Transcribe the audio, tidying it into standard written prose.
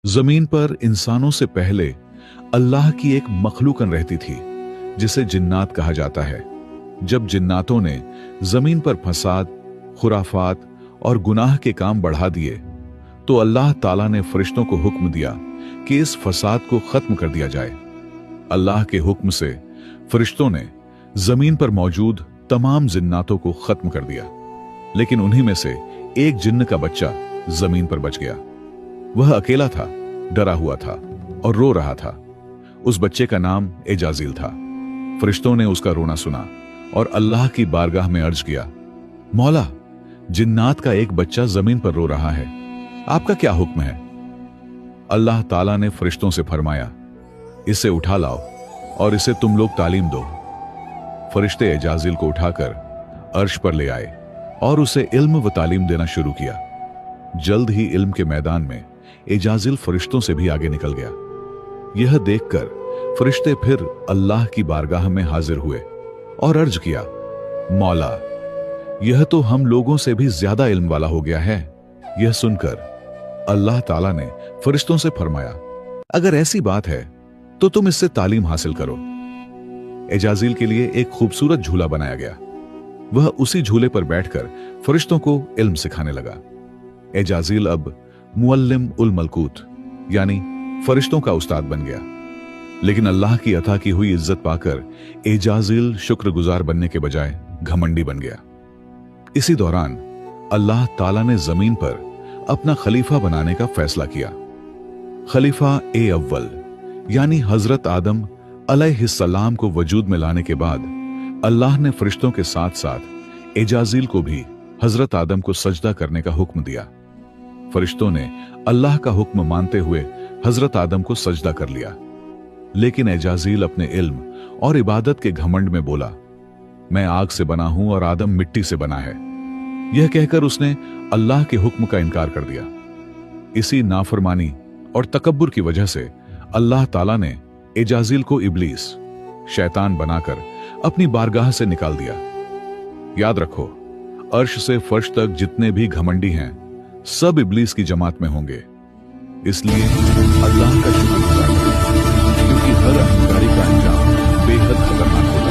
जमीन पर इंसानों से पहले अल्लाह की एक मखलूकन रहती थी जिसे जिन्नात कहा जाता है। जब जिन्नातों ने जमीन पर फसाद, खुराफात और गुनाह के काम बढ़ा दिए तो अल्लाह ताला ने फरिश्तों को हुक्म दिया कि इस फसाद को खत्म कर दिया जाए। अल्लाह के हुक्म से फरिश्तों ने जमीन पर मौजूद तमाम जिन्नातों को खत्म कर दिया, लेकिन उन्हीं में से एक जिन्न का बच्चा जमीन पर बच गया। वह अकेला था, डरा हुआ था और रो रहा था। उस बच्चे का नाम एजाजील था। फरिश्तों ने उसका रोना सुना और अल्लाह की बारगाह में अर्ज किया, मौला, जिन्नात का एक बच्चा जमीन पर रो रहा है, आपका क्या हुक्म है? अल्लाह ताला ने फरिश्तों से फरमाया, इसे उठा लाओ और इसे तुम लोग तालीम दो। फरिश्ते एजाजील को उठाकर अर्श पर ले आए और उसे इल्म व तालीम देना शुरू किया। जल्द ही इल्म के मैदान में एजाजील फरिश्तों से भी आगे निकल गया। यह देखकर फरिश्ते फिर अल्लाह की बारगाह में हाजिर हुए और अर्ज किया, मौला, यह तो हम लोगों से भी ज्यादा इल्म वाला हो गया है। यह सुनकर अल्लाह ताला ने फरिश्तों से फरमाया, अगर ऐसी बात है तो तुम इससे तालीम हासिल करो। एजाजील के लिए एक खूबसूरत झूला बनाया गया। वह उसी झूले पर बैठकर फरिश्तों को इल्म सिखाने लगा। एजाजील अब मुअल्लिम उल मलकूत यानी फरिश्तों का उस्ताद बन गया। लेकिन अल्लाह की अता की हुई इज्जत पाकर एजाजील शुक्रगुजार बनने के बजाय घमंडी बन गया। इसी दौरान अल्लाह ताला ने जमीन पर अपना खलीफा बनाने का फैसला किया। खलीफा ए अव्वल यानी हजरत आदम अलैहिस्सलाम को वजूद में लाने के बाद अल्लाह ने फरिश्तों के साथ साथ एजाजील को भी हजरत आदम को सजदा करने का हुक्म दिया। फरिश्तों ने अल्लाह का हुक्म मानते हुए हजरत आदम को सजदा कर लिया, लेकिन एजाजील अपने इल्म और इबादत के घमंड में बोला, मैं आग से बना हूं और आदम मिट्टी से बना है। यह कहकर उसने अल्लाह के हुक्म का इनकार कर दिया। इसी नाफरमानी और तकब्बुर की वजह से अल्लाह ताला ने एजाजील को इब्लीस, शैतान बनाकर अपनी बारगाह से निकाल दिया। याद रखो, अर्श से फर्श तक जितने भी घमंडी हैं सब इब्लीस की जमात में होंगे। इसलिए अल्लाह का शुक्र गुजार करो, क्योंकि हर अहंकारी का अंजाम बेहद खतरनाक होता है।